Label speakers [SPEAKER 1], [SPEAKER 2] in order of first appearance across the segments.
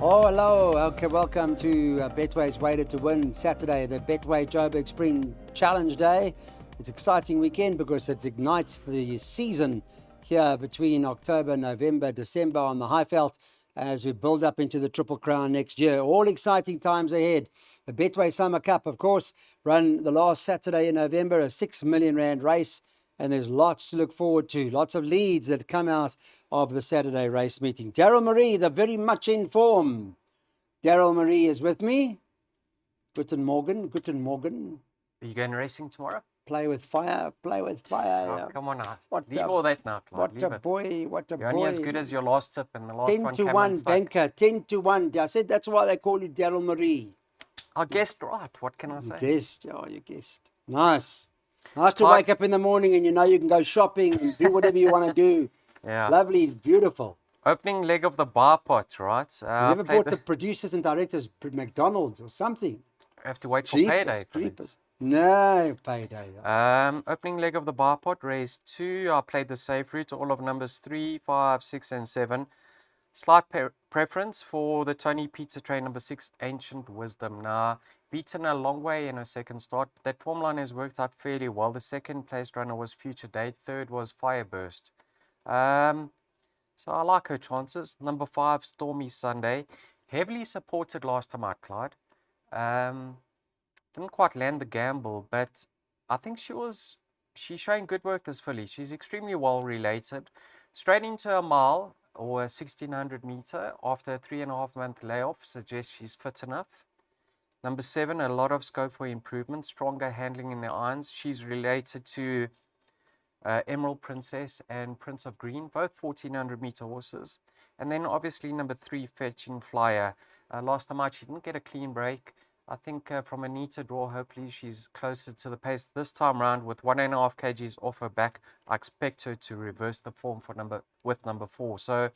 [SPEAKER 1] Oh, hello. Okay, welcome to Betway's Weighted to Win Saturday, the Betway Joburg Spring Challenge Day. It's an exciting weekend because it ignites the season here between October, November, December on the Highveld as we build up into the Triple Crown next year. All exciting times ahead. The Betway Summer Cup, of course, run the last Saturday in November, a R6 million race. And there's lots to look forward to, lots of leads that come out of the Saturday race meeting. Daryl Marie, the very much in form. Daryl Marie is with me. Guten Morgen.
[SPEAKER 2] Are you going racing tomorrow?
[SPEAKER 1] Play with fire.
[SPEAKER 2] Oh, come on now. Leave all that now, Clyde.
[SPEAKER 1] What a boy.
[SPEAKER 2] You're only as good as your last tip, and the last
[SPEAKER 1] 10
[SPEAKER 2] one
[SPEAKER 1] to
[SPEAKER 2] came
[SPEAKER 1] 1,
[SPEAKER 2] unstuck.
[SPEAKER 1] banker. 10 to 1. I said that's why they call you Daryl Marie.
[SPEAKER 2] I guessed right. What can I say?
[SPEAKER 1] You guessed. Nice to wake up in the morning and you know you can go shopping and do whatever you want to do.
[SPEAKER 2] Yeah.
[SPEAKER 1] Lovely, beautiful.
[SPEAKER 2] Opening leg of the bar pot, right?
[SPEAKER 1] You never bought the producers and directors McDonald's or something?
[SPEAKER 2] Have to wait for payday.
[SPEAKER 1] No, payday.
[SPEAKER 2] Opening leg of the bar pot, race 2. I played the safe route, all of numbers 3, 5, 6, and 7. Slight preference for the Tony Pizza train number 6, Ancient Wisdom. Now, beaten a long way in her second start. That form line has worked out fairly well. The second placed runner was Future Date. Third was Fireburst. So I like her chances. Number 5, Stormy Sunday. Heavily supported last time out, Clyde. Didn't quite land the gamble, but I think she's showing good work, this filly. She's extremely well related. Straight into a mile or a 1600 meter after a 3.5 month layoff suggests she's fit enough. Number 7, a lot of scope for improvement, stronger handling in the irons. She's related to Emerald Princess and Prince of Green, both 1400 meter horses. And then obviously number 3, Fetching Flyer. Last time out, she didn't get a clean break. I think from a neater draw, hopefully she's closer to the pace. This time round, with 1.5 kgs off her back, I expect her to reverse the form with number 4. So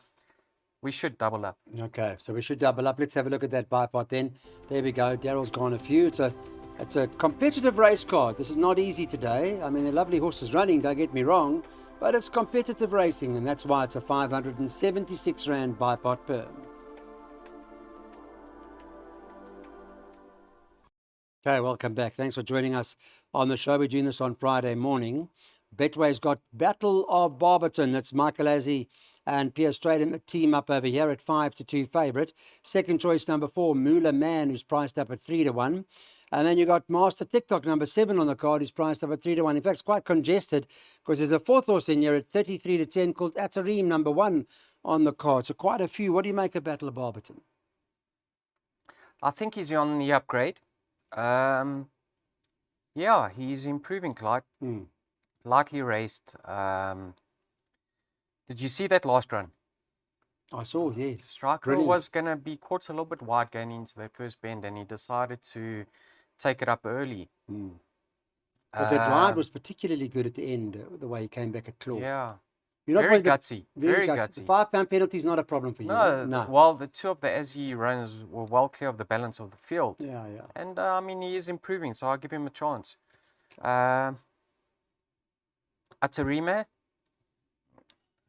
[SPEAKER 2] we should double up.
[SPEAKER 1] Okay, so we should double up. Let's have a look at that bipod then. There we go. Daryl's gone a few. It's a competitive race card. This is not easy today. I mean, they're lovely horses running, don't get me wrong, but it's competitive racing, and that's why it's a 576 Rand bipod per. Okay, welcome back. Thanks for joining us on the show. We're doing this on Friday morning. Betway's got Battle of Barberton. That's Michael Azzi and Pierre Straight in the team up over here at 5-2 favourite. Second choice, number 4, Moolah Man, who's priced up at 3-1. And then you got Master TikTok, number 7 on the card, who's priced up at 3-1. In fact, it's quite congested because there's a fourth horse in here at 33-10 called Atareem, number 1 on the card. So quite a few. What do you make of Battle of Barberton?
[SPEAKER 2] I think he's on the upgrade. Yeah, he's improving, Clyde. Lightly raced. Did you see that last run?
[SPEAKER 1] I saw, yes.
[SPEAKER 2] Striker was going to be caught a little bit wide going into that first bend, and he decided to take it up early.
[SPEAKER 1] But that ride was particularly good at the end, the way he came back at claw.
[SPEAKER 2] Yeah. Very gutsy. Very gutsy.
[SPEAKER 1] The £5 penalty is not a problem for you.
[SPEAKER 2] No. Well, the two of the Azzi runners were well clear of the balance of the field.
[SPEAKER 1] Yeah.
[SPEAKER 2] And I mean, he is improving, so I'll give him a chance. Atarime,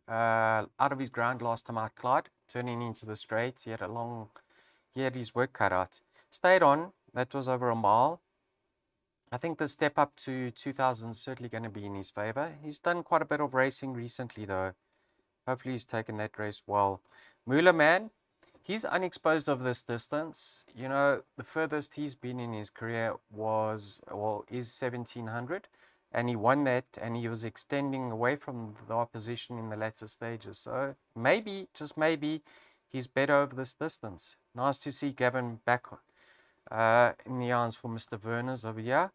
[SPEAKER 2] out of his ground last time out, Clyde, turning into the straights. He had his work cut out. Stayed on. That was over a mile. I think the step up to 2000 is certainly going to be in his favour. He's done quite a bit of racing recently, though. Hopefully he's taken that race well. Moolah Man, he's unexposed of this distance. You know, the furthest he's been in his career is 1700. And he won that, and he was extending away from the opposition in the latter stages. So maybe, just maybe, he's better over this distance. Nice to see Gavin back in the arms for Mr. Verners over here.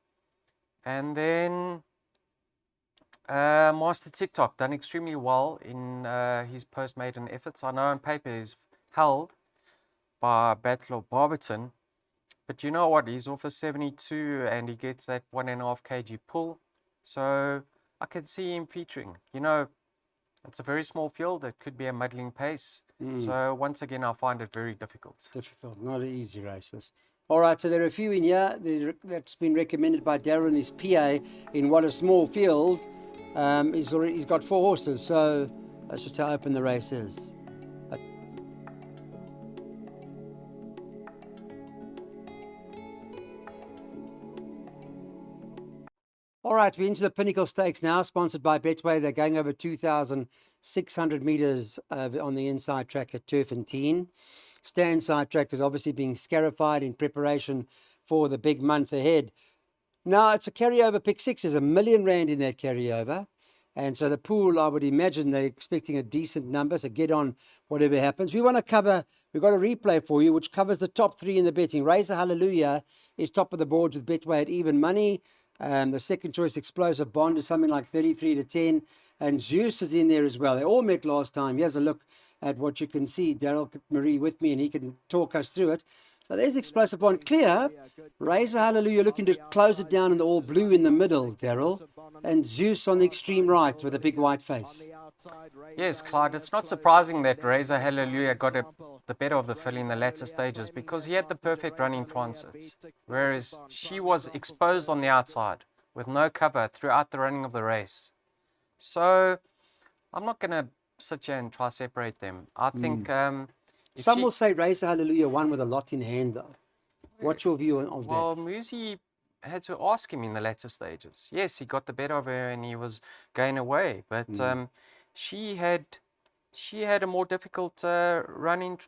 [SPEAKER 2] And then Master TikTok done extremely well in his post-maiden efforts. I know on paper he's held by Battle of Barberton, but you know what? He's off a 72 and he gets that 1.5 kg pull. So I could see him featuring. You know, it's a very small field. It could be a muddling pace. So once again, I find it very difficult.
[SPEAKER 1] Not an easy race. All right, so there are a few in here that's been recommended by Darren and his PA in what a small field. He's got 4 horses, so that's just how open the race is. All right, we're into the Pinnacle Stakes now, sponsored by Betway. They're going over 2,600 metres on the inside track at Turffontein. Stand side track is obviously being scarified in preparation for the big month ahead. Now, it's a carryover pick six. There's R1 million in that carryover. And so the pool, I would imagine they're expecting a decent number. So get on whatever happens. We want to cover, we've got a replay for you, which covers the top three in the betting. Razor Hallelujah is top of the boards with Betway at even money. The second choice, Explosive Bond, is something like 33 to 10. And Zeus is in there as well. They all met last time. Here's a look at what you can see. Daryl Marie with me, and he can talk us through it. So there's Explosive Bond clear. Razor Hallelujah looking to close it down in the all blue in the middle, Daryl. And Zeus on the extreme right with a big white face.
[SPEAKER 2] Yes, Clyde, it's not surprising that Razor Hallelujah got the better of the filly in the latter stages because he had the perfect running transits, whereas she was exposed on the outside with no cover throughout the running of the race. So I'm not going to sit here and try to separate them. I think...
[SPEAKER 1] Some will say Razor Hallelujah won with a lot in hand, though. What's your view of that?
[SPEAKER 2] Well, Musi had to ask him in the latter stages. Yes, he got the better of her and he was going away, but she had a more difficult running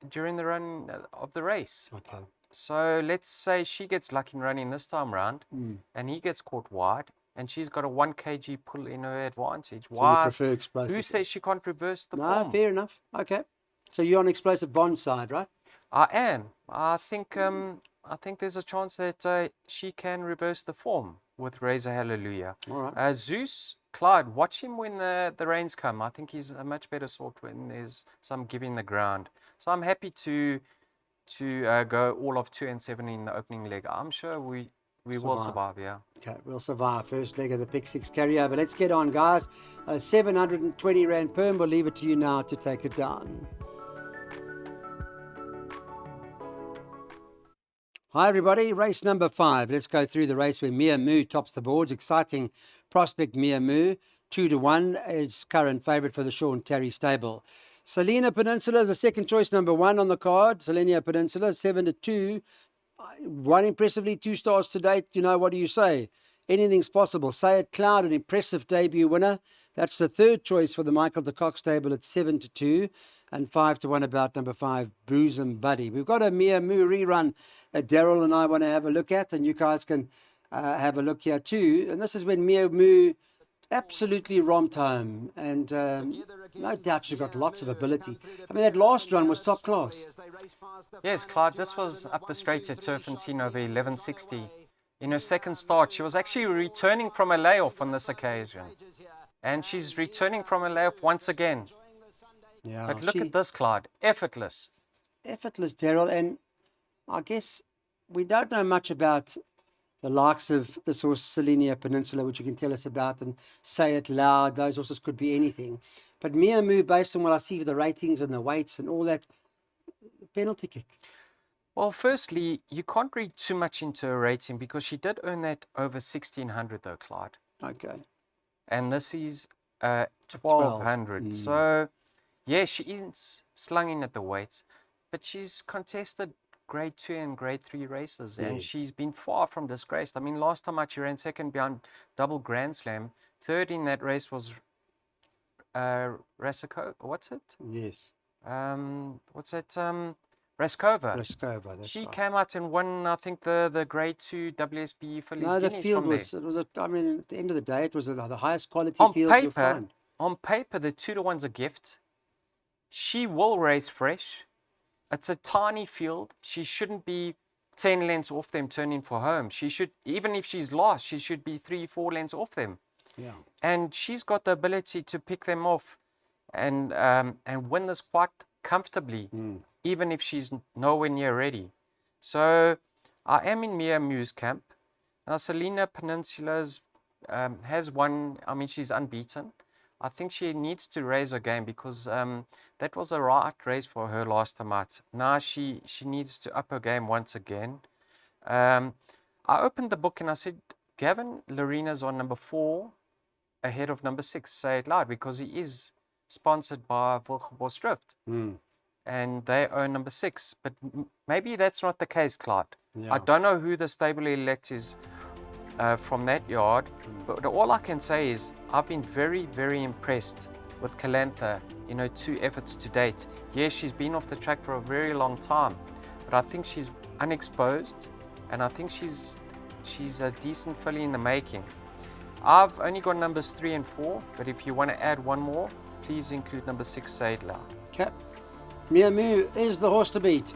[SPEAKER 2] during the run of the race.
[SPEAKER 1] Okay.
[SPEAKER 2] So let's say she gets lucky in running this time round, and he gets caught wide, and she's got a 1 kg pull in her advantage.
[SPEAKER 1] So you prefer Explosive?
[SPEAKER 2] Who says she can't reverse the
[SPEAKER 1] form?
[SPEAKER 2] form?
[SPEAKER 1] Fair enough. Okay. So you're on Explosive Bond side, right?
[SPEAKER 2] I am. I think there's a chance that she can reverse the form with Razor Hallelujah.
[SPEAKER 1] All right.
[SPEAKER 2] Zeus, Clyde, watch him when the rains come. I think he's a much better sort when there's some giving the ground. So I'm happy to go all of 2 and 7 in the opening leg. I'm sure we will survive, yeah.
[SPEAKER 1] Okay, we'll survive. First leg of the pick six carryover. Let's get on, guys. 720 Rand perm. We'll leave it to you now to take it down. Hi everybody, race number 5. Let's go through the race where Mia Moo tops the boards. Exciting prospect Mia Moo. 2 to 1 is current favourite for the Sean Terry stable. Selena Peninsula is the second choice, number 1 on the card. Selena Peninsula, 7 to 2. Won impressively, 2 stars to date. You know, what do you say? Anything's possible. Say It Cloud, an impressive debut winner. That's the third choice for the Michael de Kock stable at 7 to 2. And 5 to 1 about number 5, Boozum Buddy. We've got a Mia Moo rerun that Daryl and I want to have a look at, and you guys can have a look here too. And this is when Mia Moo absolutely romped home, and no doubt she's got lots of ability. I mean, that last run was top class.
[SPEAKER 2] Yes, Clyde, this was up the straight at Turffontein over 1160. In her second start, she was actually returning from a layoff on this occasion. And she's returning from a layoff once again.
[SPEAKER 1] Yeah,
[SPEAKER 2] but look at this, Clyde. Effortless.
[SPEAKER 1] Effortless, Daryl. And I guess we don't know much about the likes of this horse, Selenia Peninsula, which you can tell us about and Say It Loud. Those horses could be anything. But Mia Moo, based on what I see with the ratings and the weights and all that, penalty kick.
[SPEAKER 2] Well, firstly, you can't read too much into her rating because she did earn that over 1,600 though, Clyde.
[SPEAKER 1] Okay.
[SPEAKER 2] And this is 1,200. So... yeah, she is slung in at the weights, but she's contested grade 2 and grade 3 races, and she's been far from disgraced. I mean, last time out, she ran second behind Double Grand Slam. Third in that race was Raskova. What's it?
[SPEAKER 1] Yes.
[SPEAKER 2] What's that? Raskova.
[SPEAKER 1] Raskova.
[SPEAKER 2] She came out and won, I think, the grade 2 WSB Fillies
[SPEAKER 1] No, the
[SPEAKER 2] Guineas
[SPEAKER 1] field
[SPEAKER 2] from
[SPEAKER 1] was,
[SPEAKER 2] there.
[SPEAKER 1] it was I mean, at the end of the day, it was the highest quality field you'll find.
[SPEAKER 2] On paper, the 2 to 1's a gift. She will race fresh. It's a tiny field. She shouldn't be 10 lengths off them turning for home. She should, even if she's lost, she should be 3-4 lengths off them.
[SPEAKER 1] Yeah.
[SPEAKER 2] And she's got the ability to pick them off and win this quite comfortably, even if she's nowhere near ready. So I am in Mia Moo's camp. Now Selena Peninsula's has won. I mean, she's unbeaten. I think she needs to raise her game because that was a right race for her last time out. Now she needs to up her game once again. I opened the book and I said, Gavin Lorena's on number 4 ahead of number 6, Say It Loud, because he is sponsored by Volkswagen. And they own number 6. But maybe that's not the case, Clyde.
[SPEAKER 1] Yeah.
[SPEAKER 2] I don't know who the stable elect is from that yard. But all I can say is I've been very, very impressed with Calantha in her 2 efforts to date. Yes, she's been off the track for a very long time, but I think she's unexposed, and I think she's a decent filly in the making. I've only got numbers 3 and 4, but if you want to add one more, please include number 6, Sadler.
[SPEAKER 1] Okay. Miamu is the horse to beat.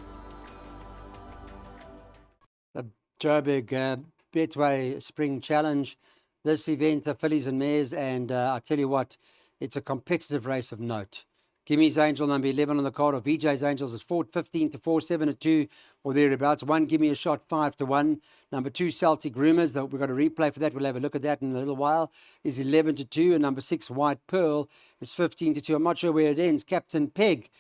[SPEAKER 1] The Joburg Betway Spring Challenge. This event are fillies and mares, and I tell you what, it's a competitive race of note. Gimmy's Angel, number 11 on the card, or VJ's Angels is 4-15 to 4-7-2 or thereabouts. 1, Give Me a Shot, 5-1. Number 2, Celtic Rumours, that we've got a replay for that. We'll have a look at that in a little while, is 11-2. And number 6, White Pearl, is 15-2. I'm not sure where it ends. Captain Peg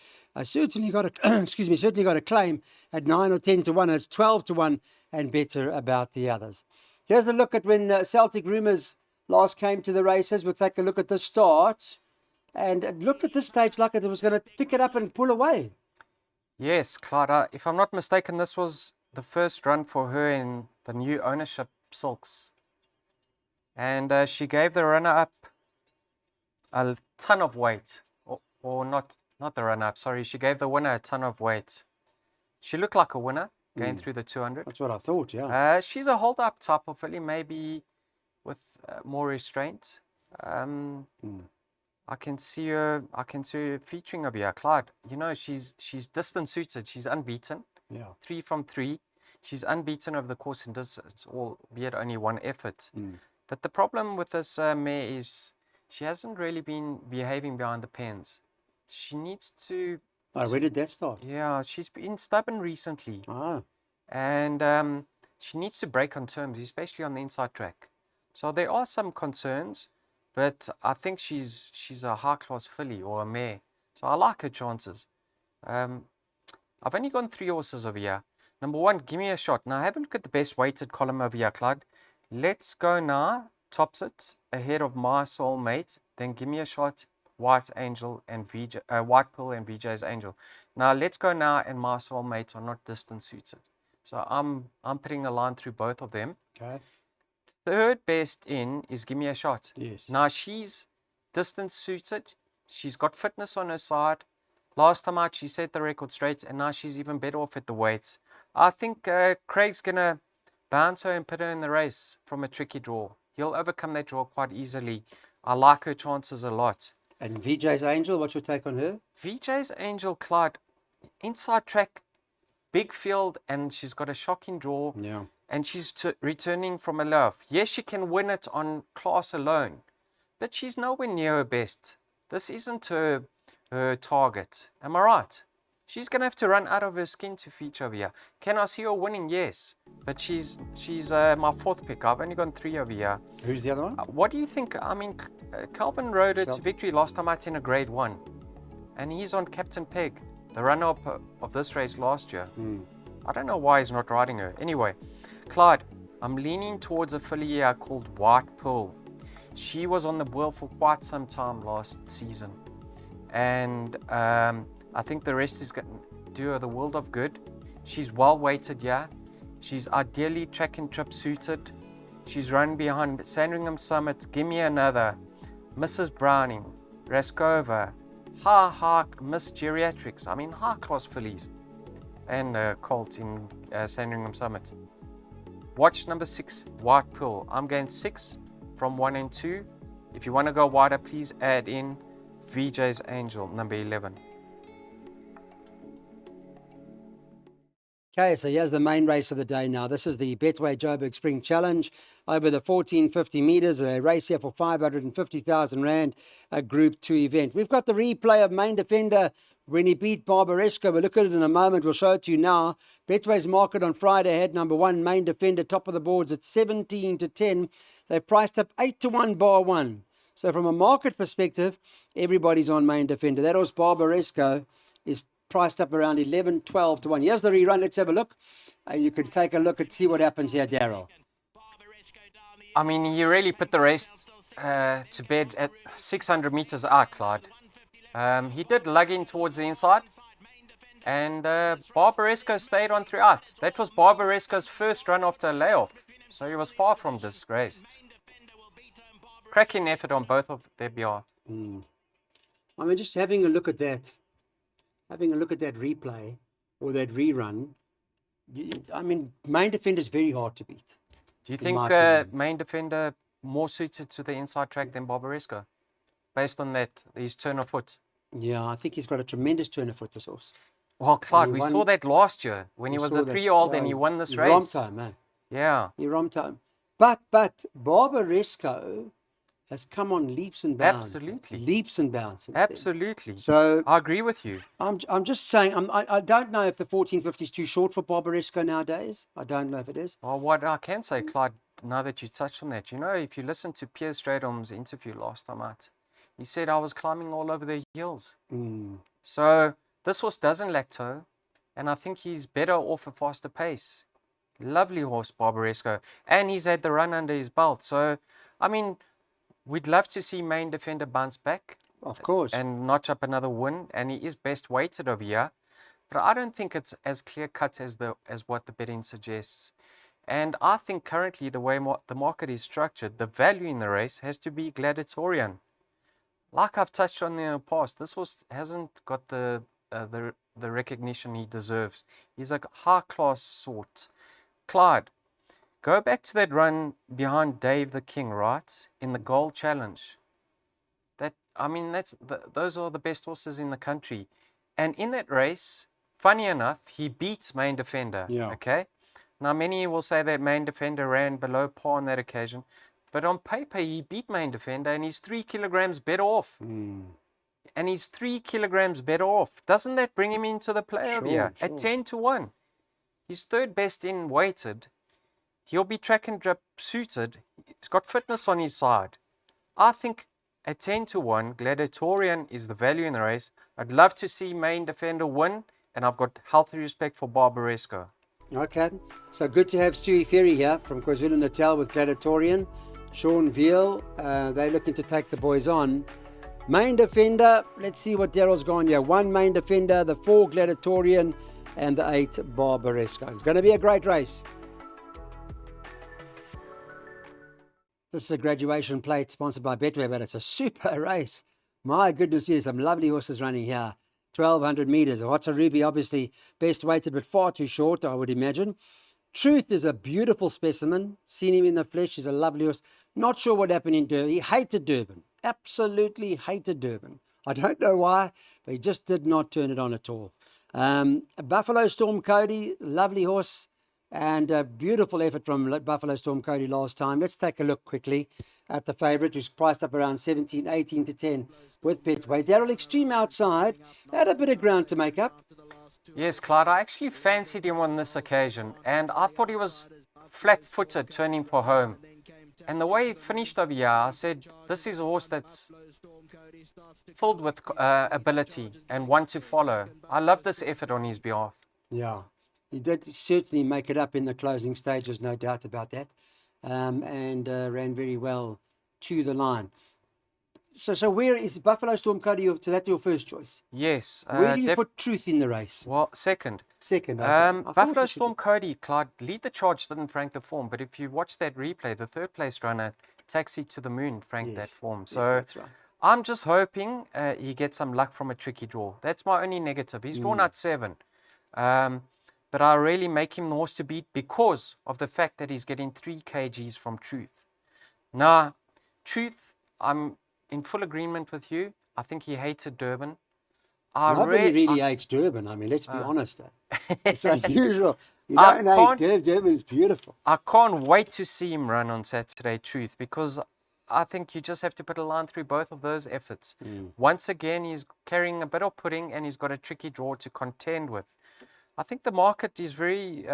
[SPEAKER 1] certainly got a certainly got a claim at 9 or 10-1. And it's 12-1 and better about the others. Here's a look at when Celtic Rumours last came to the races. We'll take a look at the start. And it looked at this stage like it was going to pick it up and pull away.
[SPEAKER 2] Yes, Clyde, if I'm not mistaken, this was the first run for her in the new ownership silks. And she gave the runner-up a ton of weight. Or not the runner-up, sorry. She gave the winner a ton of weight. She looked like a winner going through the 200.
[SPEAKER 1] That's what I thought, yeah.
[SPEAKER 2] She's a hold-up type of filly, maybe with more restraint. I can see her featuring over here. Clyde, you know, she's distance suited. She's unbeaten.
[SPEAKER 1] Yeah.
[SPEAKER 2] 3 from 3. She's unbeaten over the course in distance, albeit only 1 effort. But the problem with this mare is she hasn't really been behaving behind the pens. She needs to...
[SPEAKER 1] Where did that start?
[SPEAKER 2] Yeah, she's been stubborn recently.
[SPEAKER 1] Ah.
[SPEAKER 2] And she needs to break on terms, especially on the inside track. So there are some concerns. But I think she's a high-class filly or a mare. So I like her chances. I've only gone 3 horses over here. Number 1, Give Me a Shot. Now, have a look at the best weighted column over here, Clyde. Let's Go Now tops it ahead of My Soulmate. Then Give Me a Shot, White Angel, and White Pearl and VJ's Angel. Now, Let's Go Now and My Soulmate are not distance suited. So I'm putting a line through both of them.
[SPEAKER 1] Okay.
[SPEAKER 2] Third best in is Give Me a Shot.
[SPEAKER 1] Yes.
[SPEAKER 2] Now she's distance suited. She's got fitness on her side. Last time out she set the record straight, and now she's even better off at the weights. I think Craig's going to bounce her and put her in the race from a tricky draw. He'll overcome that draw quite easily. I like her chances a lot.
[SPEAKER 1] And VJ's Angel, what's your take on her?
[SPEAKER 2] VJ's Angel, Clyde, inside track, big field, and she's got a shocking draw.
[SPEAKER 1] Yeah.
[SPEAKER 2] And she's returning from a layoff. Yes, she can win it on class alone, but she's nowhere near her best. This isn't her target. Am I right? She's going to have to run out of her skin to feature over here. Can I see her winning? Yes. But she's my 4th pick. I've only gone 3 over here.
[SPEAKER 1] Who's the other one?
[SPEAKER 2] What do you think? I mean, Calvin rode it to victory last time out in a grade 1. And he's on Captain Peg, the runner-up of this race last year. I don't know why he's not riding her. Anyway, Clyde, I'm leaning towards a filly here called White Pearl. She was on the boil for quite some time last season. And I think the rest is going to do her the world of good. She's well weighted, yeah. She's ideally track and trip suited. She's run behind Sandringham Summit, Give Me Another, Mrs. Browning, Raskova, High Miss Geriatrics. I mean, high-class fillies. And Colt in Sandringham Summit. Watch number 6, White Pearl. I'm going 6 from 1 and 2. If you want to go wider, please add in VJ's Angel, number 11.
[SPEAKER 1] Okay, so here's the main race for the day now. This is the Betway Joburg Spring Challenge over the 1450 metres, a race here for 550,000 Rand, a Group 2 event. We've got the replay of Main Defender when he beat Barbaresco. We'll look at it in a moment. We'll show it to you now. Betway's market on Friday had number 1, Main Defender, top of the boards at 17-10. They've priced up 8-1 bar 1. So from a market perspective, everybody's on Main Defender. That horse Barbaresco is priced up around 11-12-1. Here's the rerun. Let's have a look. You can take a look and see what happens here, Darryl.
[SPEAKER 2] I mean, he really put the race to bed at 600 meters out, Clyde. He did lug in towards the inside, and Barbaresco stayed on throughout. That was Barbaresco's first run after a layoff. So he was far from disgraced. Cracking effort on both of their behalf.
[SPEAKER 1] I mean, just having a look at that replay or that rerun, I mean, Main Defender is very hard to beat.
[SPEAKER 2] Do you
[SPEAKER 1] in
[SPEAKER 2] think
[SPEAKER 1] my opinion.
[SPEAKER 2] Main Defender more suited to the inside track than Barbaresco? Based on that, his turn of foot.
[SPEAKER 1] Yeah, I think he's got a tremendous turn of foot, this horse.
[SPEAKER 2] Well, Clyde,
[SPEAKER 1] he
[SPEAKER 2] we
[SPEAKER 1] won-
[SPEAKER 2] saw that last year when he was a 3-year-old and he won this
[SPEAKER 1] he
[SPEAKER 2] race.
[SPEAKER 1] romped home, eh?
[SPEAKER 2] Yeah,
[SPEAKER 1] He romped home. But Barbaresco has come on leaps and bounds.
[SPEAKER 2] Absolutely.
[SPEAKER 1] Leaps and bounds. since then.
[SPEAKER 2] absolutely.
[SPEAKER 1] So
[SPEAKER 2] I agree with you.
[SPEAKER 1] I'm just saying, I don't know if the 1450 is too short for Barbaresco nowadays. I don't know if it is.
[SPEAKER 2] Well, what I can say, Clyde, now that you touched on that, you know, if you listen to Piers Stradham's interview last time out, he said I was climbing all over the hills. So this horse doesn't lack toe, and I think he's better off a faster pace. Lovely horse, Barbaresco, and he's had the run under his belt. So, I mean, we'd love to see Main Defender bounce back.
[SPEAKER 1] Of course.
[SPEAKER 2] And notch up another win, and he is best weighted over here. But I don't think it's as clear cut as what the betting suggests. And I think currently the way the market is structured, the value in the race has to be Gladiatorian. Like I've touched on in the past, this horse hasn't got the recognition he deserves. He's a high class sort. Clyde, go back to that run behind Dave the King, right, in the Gold Challenge. Those are the best horses in the country. And in that race, funny enough, he beats Main Defender.
[SPEAKER 1] Yeah.
[SPEAKER 2] Okay? Now, many will say that Main Defender ran below par on that occasion. But on paper, he beat Main Defender and he's 3 kilograms better off. And he's 3 kilograms better off. Doesn't that bring him into the play over here? At 10-1. He's third best in weighted. He'll be track and drip suited. He's got fitness on his side. I think at 10-1, Gladiatorian is the value in the race. I'd love to see Main Defender win, and I've got healthy respect for Barbaresco.
[SPEAKER 1] Okay, so good to have Stewie Ferry here from KwaZulu-Natal with Gladiatorian. Sean Veal, they're looking to take the boys on. Main Defender, let's see what Daryl's gone here. 1 Main Defender, the 4 Gladiatorian, and the 8 Barbaresco. It's going to be a great race. This is a graduation plate sponsored by Betway, but it's a super race. My goodness me, there's some lovely horses running here. 1,200 meters. Hotza Ruby, obviously best weighted, but far too short, I would imagine. Truth is a beautiful specimen. Seen him in the flesh. He's a lovely horse. Not sure what happened in Durban. He hated Durban. Absolutely hated Durban. I don't know why, but he just did not turn it on at all. Buffalo Storm Cody, lovely horse. And a beautiful effort from Buffalo Storm Cody last time. Let's take a look quickly at the favourite, who's priced up around 17, 18 to 10 with Betway. Daryl, Extreme outside, had a bit of ground to make up.
[SPEAKER 2] Yes, Clyde, I actually fancied him on this occasion, and I thought he was flat-footed turning for home. And the way he finished over here, I said, this is a horse that's filled with ability and one to follow. I love this effort on his behalf.
[SPEAKER 1] Yeah. He did certainly make it up in the closing stages, no doubt about that, and ran very well to the line. So where is Buffalo Storm Cody? So that's your first choice?
[SPEAKER 2] Yes.
[SPEAKER 1] Where do you put Truth in the race?
[SPEAKER 2] Well, second.
[SPEAKER 1] Second. Okay.
[SPEAKER 2] Buffalo Storm Cody, Clyde, lead the charge, didn't frank the form. But if you watch that replay, the third place runner, Taxi to the Moon, franked that form. So
[SPEAKER 1] yes, that's right.
[SPEAKER 2] I'm just hoping he gets some luck from a tricky draw. That's my only negative. He's drawn out 7. But I really make him the horse to beat because of the fact that he's getting 3 kgs from Truth. Now, Truth, I'm in full agreement with you. I think he hated Durban.
[SPEAKER 1] Nobody really hates Durban. I mean, let's be honest. It's unusual. You don't hate Durban. Durban is beautiful.
[SPEAKER 2] I can't wait to see him run on Saturday, Truth, because I think you just have to put a line through both of those efforts. Once again, he's carrying a bit of pudding and he's got a tricky draw to contend with. I think the market is very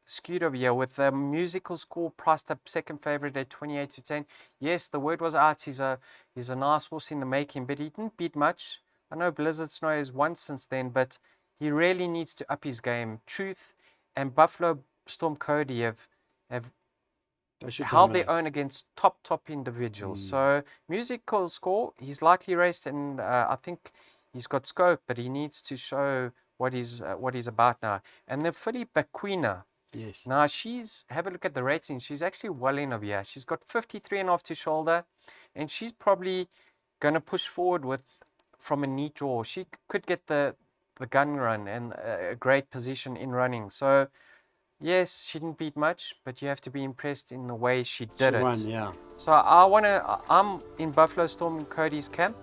[SPEAKER 2] skewed over here with the musical score priced up second favourite at 28 to 10. Yes, the word was out. He's a nice horse in the making, but he didn't beat much. I know Blizzard Snow has won since then, but he really needs to up his game. Truth and Buffalo Storm Cody have held their own against top individuals. So musical score, he's lightly raced, and I think he's got scope, but he needs to show what he's about now. And the filly Baquina,
[SPEAKER 1] Yes.
[SPEAKER 2] Now have a look at the rating. She's actually well in of here. She's got 53.5 to shoulder, and she's probably going to push forward from a neat draw. She could get the gun run and a great position in running. So yes, she didn't beat much, but you have to be impressed in the way she did it.
[SPEAKER 1] Won, yeah.
[SPEAKER 2] So I'm in Buffalo Storm Cody's camp,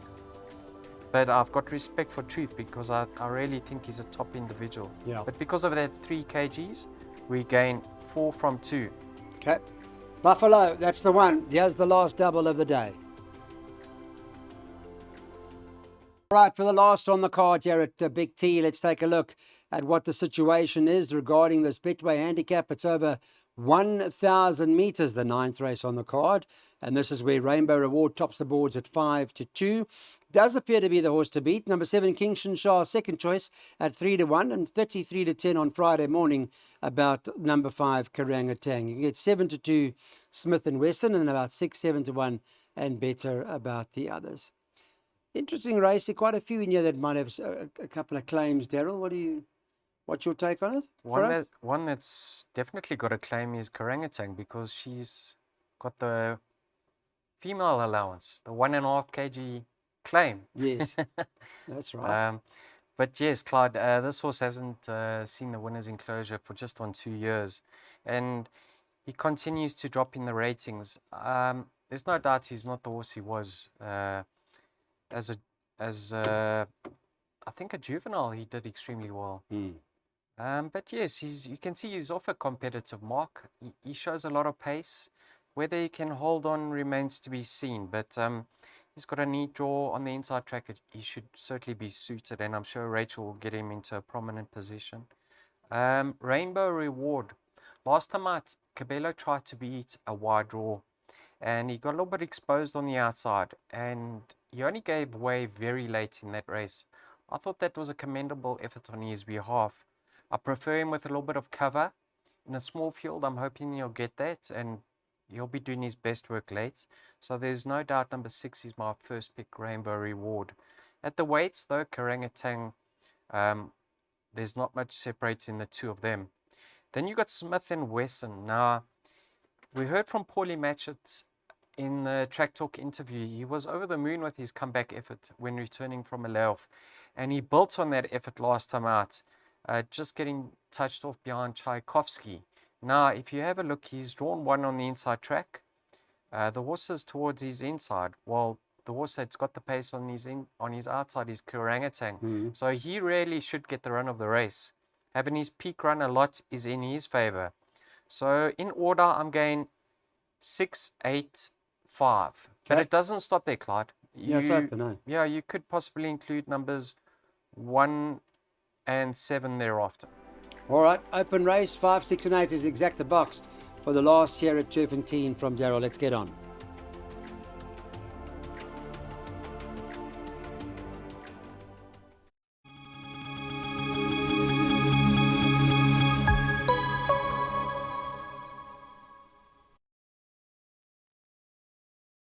[SPEAKER 2] but I've got respect for Truth because I really think he's a top individual.
[SPEAKER 1] Yeah.
[SPEAKER 2] But because of that 3 kgs, we gain 4 from 2.
[SPEAKER 1] Okay. Buffalo, that's the one. Here's the last double of the day. Right, for the last on the card here at Big T, let's take a look at what the situation is regarding this Betway handicap. It's over 1,000 meters, the 9th race on the card. And this is where Rainbow Reward tops the boards at 5-2. Does appear to be the horse to beat. Number 7, Kingston Shah, second choice at 3-1 and 33-10 on Friday morning about number 5, Karangatang. You can get 7-2 Smith and Wesson and about 6-7-1 and better about the others. Interesting race. There are quite a few in here that might have a couple of claims. Daryl, what's your take on it?
[SPEAKER 2] One that's definitely got a claim is Karangatang because she's got the female allowance, the 1.5 kg claim.
[SPEAKER 1] Yes, that's right.
[SPEAKER 2] But yes, Clyde, this horse hasn't seen the winner's enclosure for just on 2 years, and he continues to drop in the ratings. There's no doubt he's not the horse he was. As I think a juvenile, he did extremely well. But yes, you can see he's off a competitive mark. He shows a lot of pace. Whether he can hold on remains to be seen. But he's got a neat draw on the inside track. He should certainly be suited, and I'm sure Rachel will get him into a prominent position. Rainbow Reward. Last time out, Cabello tried to beat a wide draw, and he got a little bit exposed on the outside, and he only gave way very late in that race. I thought that was a commendable effort on his behalf. I prefer him with a little bit of cover. In a small field, I'm hoping he'll get that, and he'll be doing his best work late. So there's no doubt number 6 is my first pick, Rainbow Reward. At the weights, though, Karangatang, there's not much separating the two of them. Then you got Smith and Wesson. Now, we heard from Paulie Matchett in the Track Talk interview. He was over the moon with his comeback effort when returning from a layoff, and he built on that effort last time out, just getting touched off behind Tchaikovsky. Now, if you have a look, he's drawn one on the inside track. The horse is towards his inside. Well, the horse that's got the pace on his outside is Karangatang. So he really should get the run of the race. Having his peak run a lot is in his favor. So in order, I'm going 6, 8, 5. But it doesn't stop there, Clyde.
[SPEAKER 1] It's open, eh?
[SPEAKER 2] Yeah, you could possibly include numbers 1 and 7 thereafter.
[SPEAKER 1] All right, open race, 5, 6 and 8 is exacta boxed for the last here at Turffontein from Daryl. Let's get on.